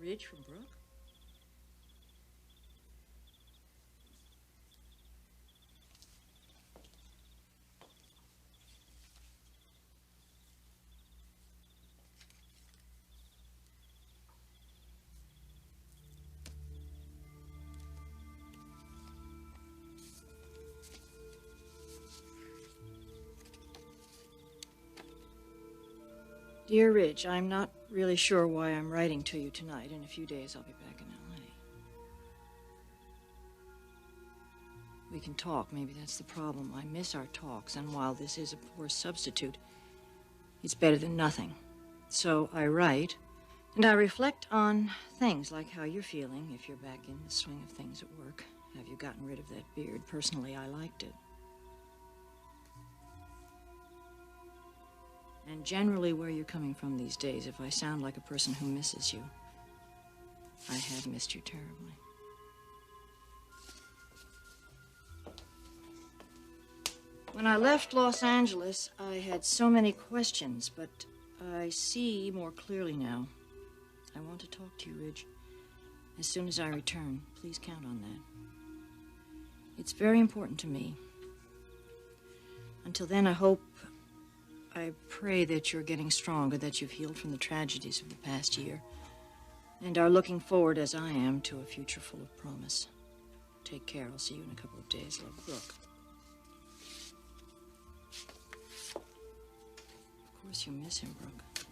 Ridge from Brooke? Dear Ridge, I'm not really sure why I'm writing to you tonight. In a few days, I'll be back in L.A. We can talk. Maybe that's the problem. I miss our talks, and while this is a poor substitute, it's better than nothing. So I write, and I reflect on things like how you're feeling, if you're back in the swing of things at work. Have you gotten rid of that beard? Personally, I liked it. And generally where you're coming from these days. If I sound like a person who misses you, I have missed you terribly. When I left Los Angeles, I had so many questions, but I see more clearly now. I want to talk to you, Ridge. As soon as I return, please count on that. It's very important to me. Until then, I pray that you're getting stronger, that you've healed from the tragedies of the past year, and are looking forward, as I am, to a future full of promise. Take care. I'll see you in a couple of days. Love, Brooke. Of course you miss him, Brooke.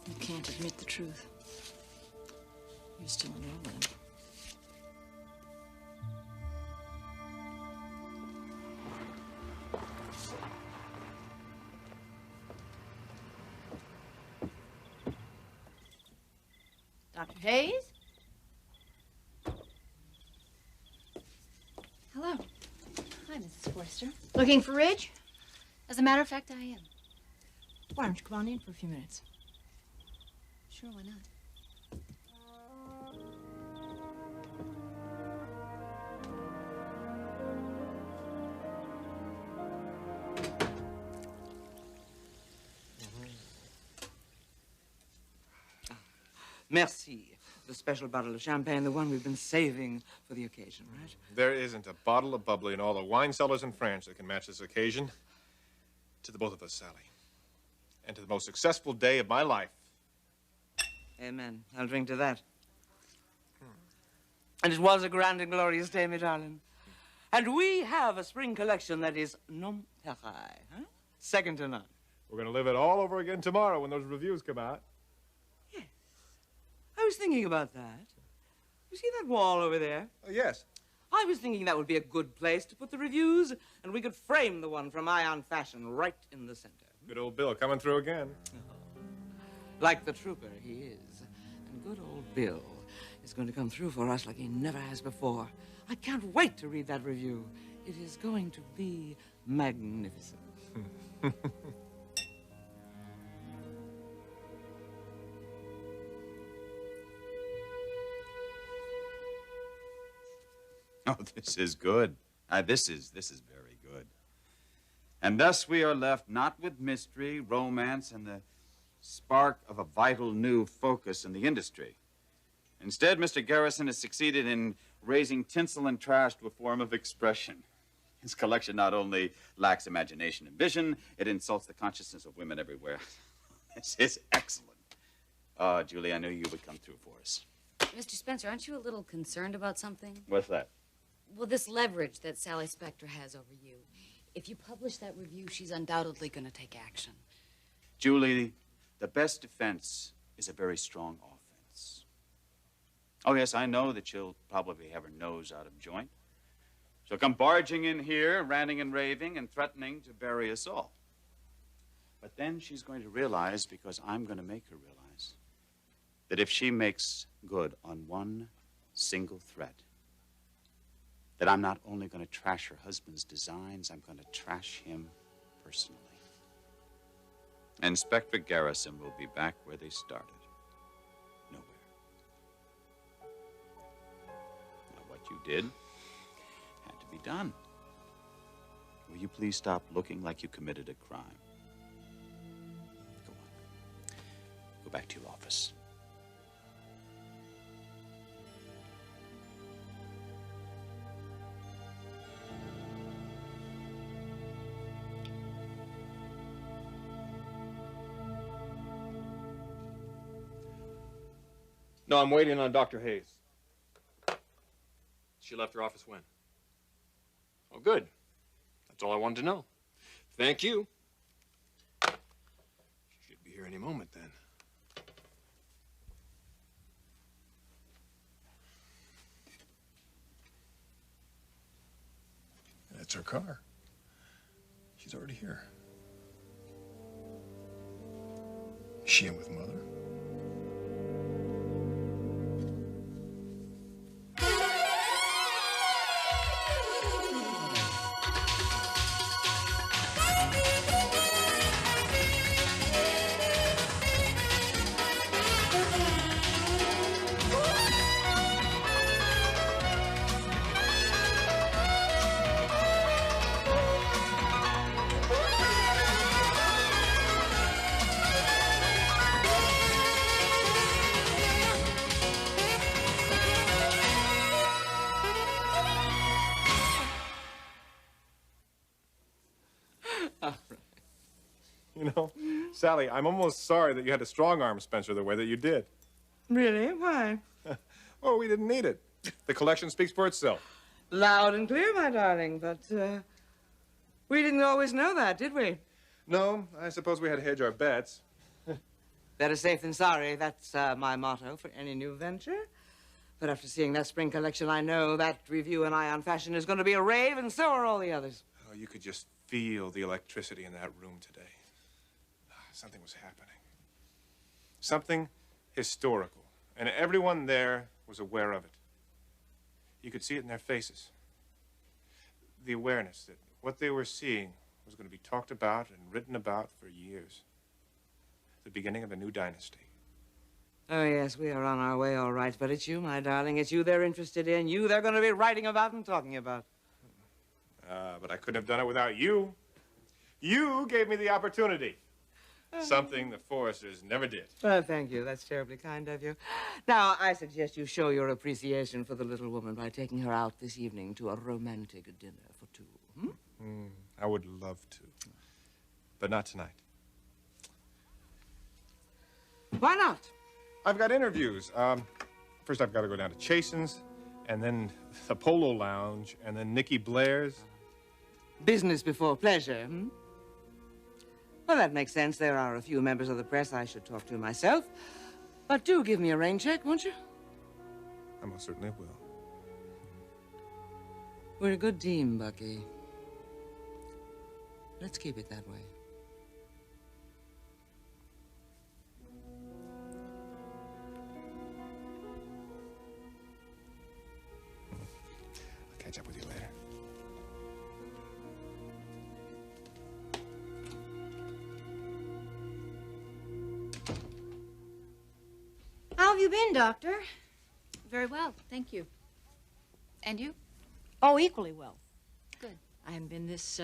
You can't admit the truth. You're still in love with him. Dr. Hayes? Hello. Hi, Mrs. Forrester. Looking for Ridge? As a matter of fact, I am. Why don't you come on in for a few minutes? Sure, why not? Merci. The special bottle of champagne, the one we've been saving for the occasion, right? There isn't a bottle of bubbly in all the wine cellars in France that can match this occasion. To the both of us, Sally. And to the most successful day of my life. Amen. I'll drink to that. And it was a grand and glorious day, my darling. And we have a spring collection that is non pareil, huh? Second to none. We're going to live it all over again tomorrow when those reviews come out. Yes. I was thinking about that. You see that wall over there? Oh, yes. I was thinking that would be a good place to put the reviews, and we could frame the one from Ion Fashion right in the center. Good old Bill coming through again. Like the trooper he is. And good old Bill is going to come through for us like he never has before. I can't wait to read that review. It is going to be magnificent. Oh, this is good. This is very good. And thus we are left not with mystery, romance, and the spark of a vital new focus in the industry. Instead, Mr. Garrison has succeeded in raising tinsel and trash to a form of expression. His collection not only lacks imagination and vision, it insults the consciousness of women everywhere. This is excellent. Julie, I knew you would come through for us. Mr. Spencer, aren't you a little concerned about something? What's that? Well, this leverage that Sally Spector has over you. If you publish that review, she's undoubtedly going to take action. Julie, the best defense is a very strong offense. Oh, yes, I know that she'll probably have her nose out of joint. She'll come barging in here, ranting and raving and threatening to bury us all. But then she's going to realize, because I'm going to make her realize, that if she makes good on one single threat, that I'm not only going to trash her husband's designs, I'm going to trash him personally. Inspector Garrison will be back where they started. Nowhere. Now, what you did had to be done. Will you please stop looking like you committed a crime? Go on. Go back to your office. No, I'm waiting on Dr. Hayes. She left her office when? Oh, good. That's all I wanted to know. Thank you. She should be here any moment, then. That's her car. She's already here. Is she in with Mother? You know, Sally, I'm almost sorry that you had to strong-arm Spencer the way that you did. Really? Why? Oh, we didn't need it. The collection speaks for itself. Loud and clear, my darling, but we didn't always know that, did we? No, I suppose we had to hedge our bets. Better safe than sorry. That's my motto for any new venture. But after seeing that spring collection, I know that review in Eye on Fashion is going to be a rave, and so are all the others. Oh, you could just feel the electricity in that room today. Something was happening. Something historical. And everyone there was aware of it. You could see it in their faces. The awareness that what they were seeing was going to be talked about and written about for years. The beginning of a new dynasty. Oh, yes, we are on our way, all right. But it's you, my darling. It's you they're interested in. You they're going to be writing about and talking about. But I couldn't have done it without you. You gave me the opportunity. Something the Forresters never did. Well, thank you. That's terribly kind of you. Now, I suggest you show your appreciation for the little woman by taking her out this evening to a romantic dinner for two. I would love to. But not tonight. Why not? I've got interviews. First, I've got to go down to Chasen's, and then the Polo Lounge, and then Nikki Blair's. Business before pleasure, Well, that makes sense. There are a few members of the press I should talk to myself. But do give me a rain check, won't you? I most certainly will. We're a good team, Bucky. Let's keep it that way. I'll catch up with you later. How have you been, Doctor? Very well, thank you. And you? Oh, equally well. Good. I haven't been this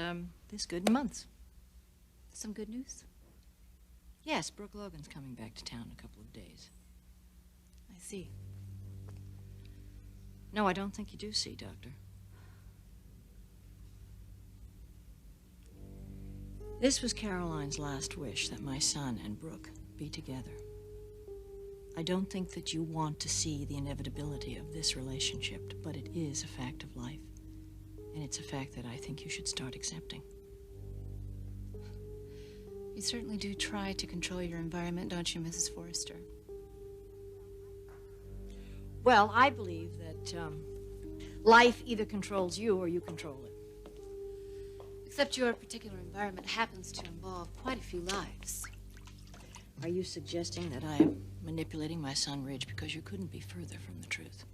good in months. Some good news? Yes, Brooke Logan's coming back to town in a couple of days. I see. No, I don't think you do see, Doctor. This was Caroline's last wish, that my son and Brooke be together. I don't think that you want to see the inevitability of this relationship, but it is a fact of life. And it's a fact that I think you should start accepting. You certainly do try to control your environment, don't you, Mrs. Forrester? Well, I believe that life either controls you or you control it. Except your particular environment happens to involve quite a few lives. Are you suggesting that I am manipulating my son, Ridge, because you couldn't be further from the truth?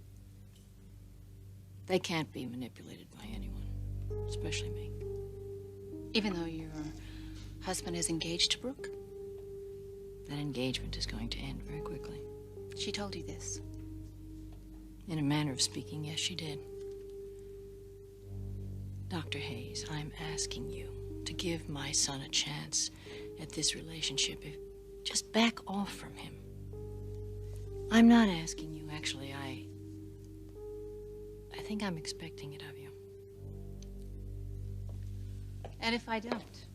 They can't be manipulated by anyone, especially me. Even though your husband is engaged to Brooke? That engagement is going to end very quickly. She told you this? In a manner of speaking, yes, she did. Dr. Hayes, I'm asking you to give my son a chance at this relationship. Just back off from him. I'm not asking you, actually. I think I'm expecting it of you. And if I don't?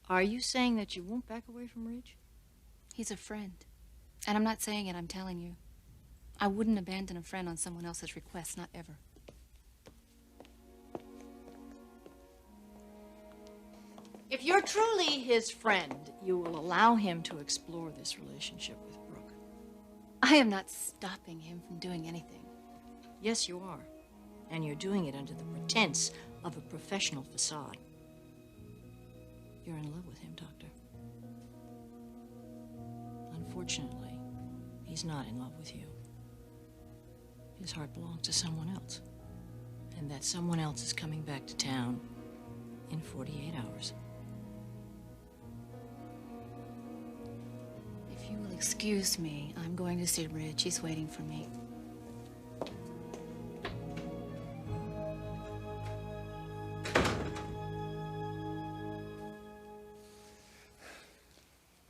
Are you saying that you won't back away from Ridge? He's a friend. And I'm not saying it, I'm telling you. I wouldn't abandon a friend on someone else's request, not ever. If you're truly his friend, you will allow him to explore this relationship with Brooke. I am not stopping him from doing anything. Yes, you are. And you're doing it under the pretense of a professional facade. You're in love with him, Doctor. Unfortunately, he's not in love with you. His heart belongs to someone else. And that someone else is coming back to town in 48 hours. If you will excuse me, I'm going to see Ridge. He's waiting for me.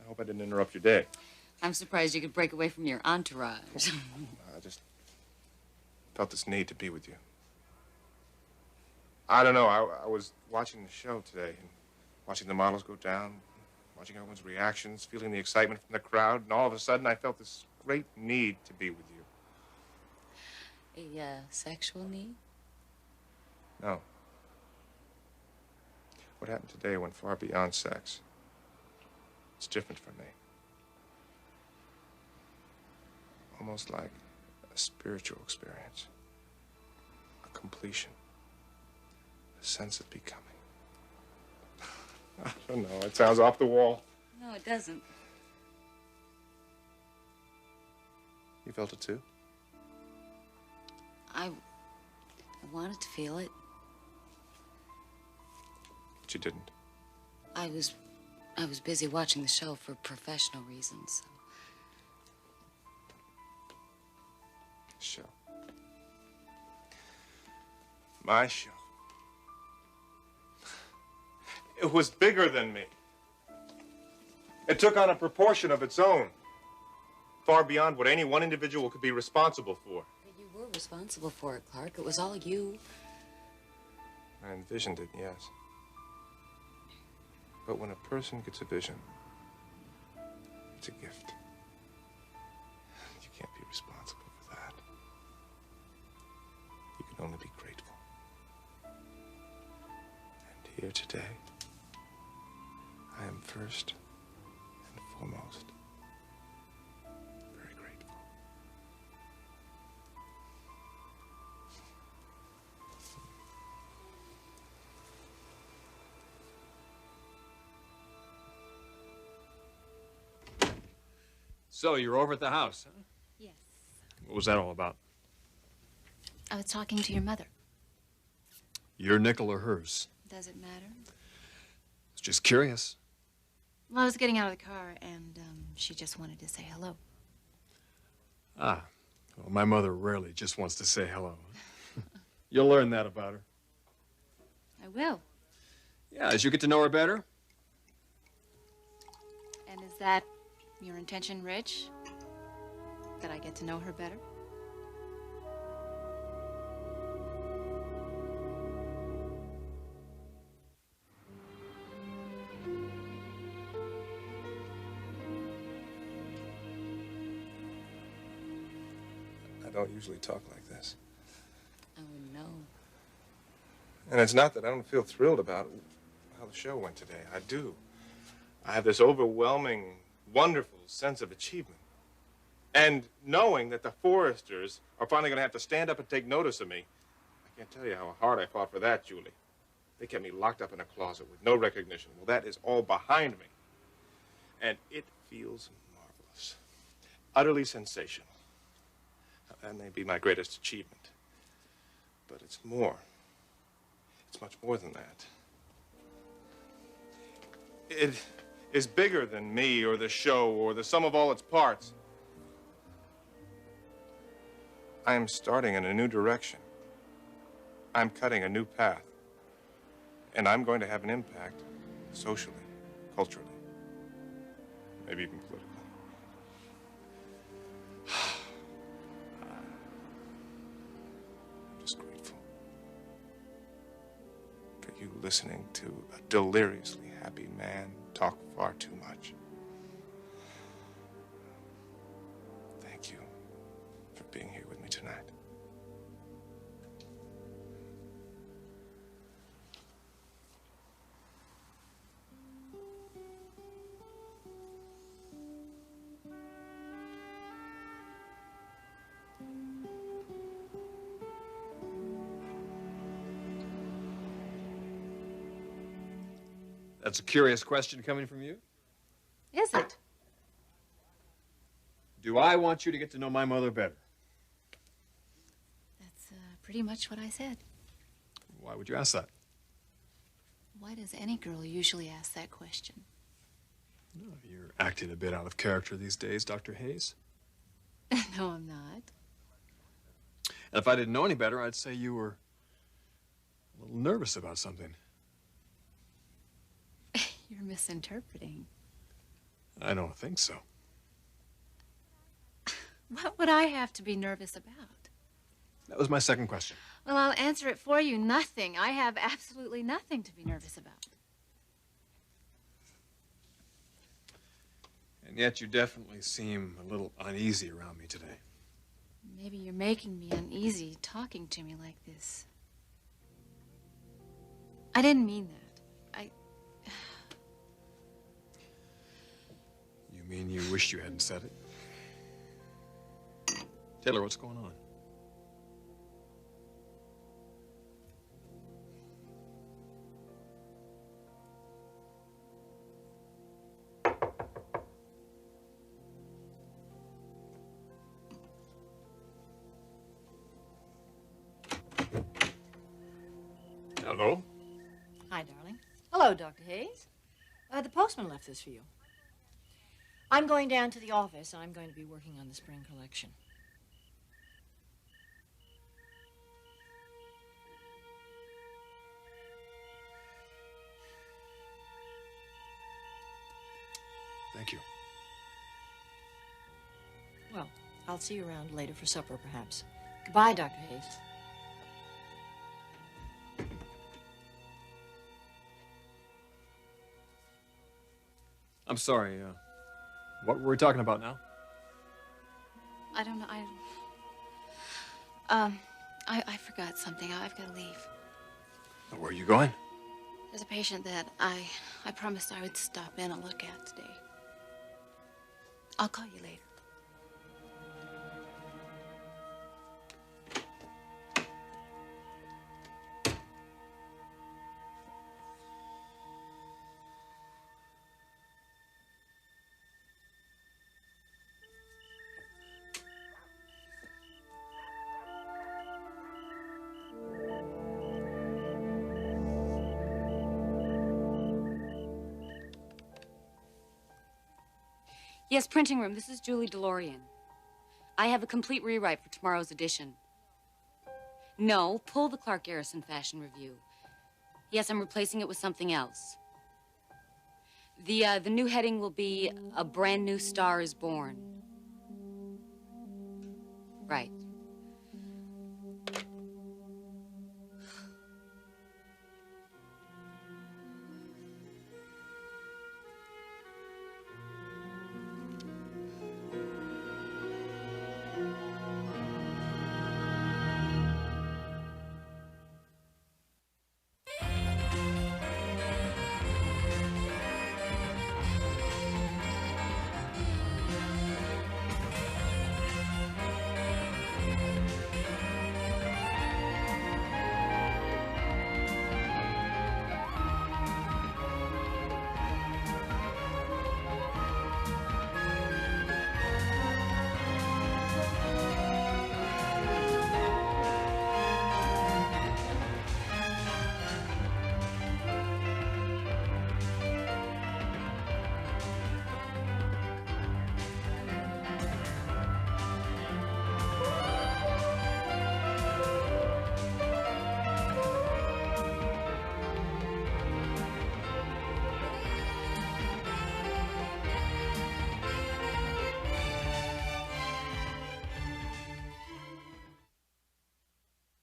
I hope I didn't interrupt your day. I'm surprised you could break away from your entourage. I just felt this need to be with you. I don't know. I was watching the show today, and watching the models go down, watching everyone's reactions, feeling the excitement from the crowd, and all of a sudden I felt this great need to be with you. A sexual need? No. What happened today went far beyond sex. It's different for me. Almost like a spiritual experience. A completion. A sense of becoming. I don't know. It sounds off the wall. No, it doesn't. You felt it too? I wanted to feel it. But you didn't. I was busy watching the show for professional reasons. Show. My show. It was bigger than me. It took on a proportion of its own, far beyond what any one individual could be responsible for. But you were responsible for it, Clarke. It was all you. I envisioned it, yes. But when a person gets a vision, it's a gift. You can't be responsible for that. You can only be grateful. And here today, I am first and foremost very grateful. So, you're over at the house, huh? Yes. What was that all about? I was talking to your mother. Your nickel or hers? Does it matter? I was just curious. Well, I was getting out of the car, and she just wanted to say hello. Ah, well, my mother rarely just wants to say hello. You'll learn that about her. I will. Yeah, as you get to know her better. And is that your intention, Ridge? That I get to know her better? I don't usually talk like this. I wouldn't know. And it's not that I don't feel thrilled about how the show went today. I do. I have this overwhelming, wonderful sense of achievement. And knowing that the Forresters are finally going to have to stand up and take notice of me. I can't tell you how hard I fought for that, Julie. They kept me locked up in a closet with no recognition. Well, that is all behind me. And it feels marvelous. Utterly sensational. That may be my greatest achievement. But it's more. It's much more than that. It is bigger than me or the show or the sum of all its parts. I am starting in a new direction. I'm cutting a new path. And I'm going to have an impact socially, culturally, maybe even politically. I'm just grateful for like you listening to a deliriously happy man talk far too much. Thank you for being here with me tonight. That's a curious question coming from you. Is it? Do I want you to get to know my mother better? That's pretty much what I said. Why would you ask that? Why does any girl usually ask that question? No, you're acting a bit out of character these days, Dr. Hayes. No, I'm not. And if I didn't know any better, I'd say you were a little nervous about something. You're misinterpreting. I don't think so. What would I have to be nervous about? That was my second question. Well, I'll answer it for you. Nothing. I have absolutely nothing to be nervous about. And yet you definitely seem a little uneasy around me today. Maybe you're making me uneasy talking to me like this. I didn't mean that. You mean you wished you hadn't said it? Taylor, what's going on? Hello? Hi, darling. Hello, Dr. Hayes. The postman left this for you. I'm going down to the office. I'm going to be working on the spring collection. Thank you. Well, I'll see you around later for supper, perhaps. Goodbye, Dr. Hayes. I'm sorry, what were we talking about now? I don't know. I forgot something. I've got to leave. Where are you going? There's a patient that I promised I would stop in and look at today. I'll call you later. Yes, printing room. This is Julie DeLorean. I have a complete rewrite for tomorrow's edition. No, pull the Clarke Garrison Fashion Review. Yes, I'm replacing it with something else. The new heading will be A Brand New Star is Born. Right.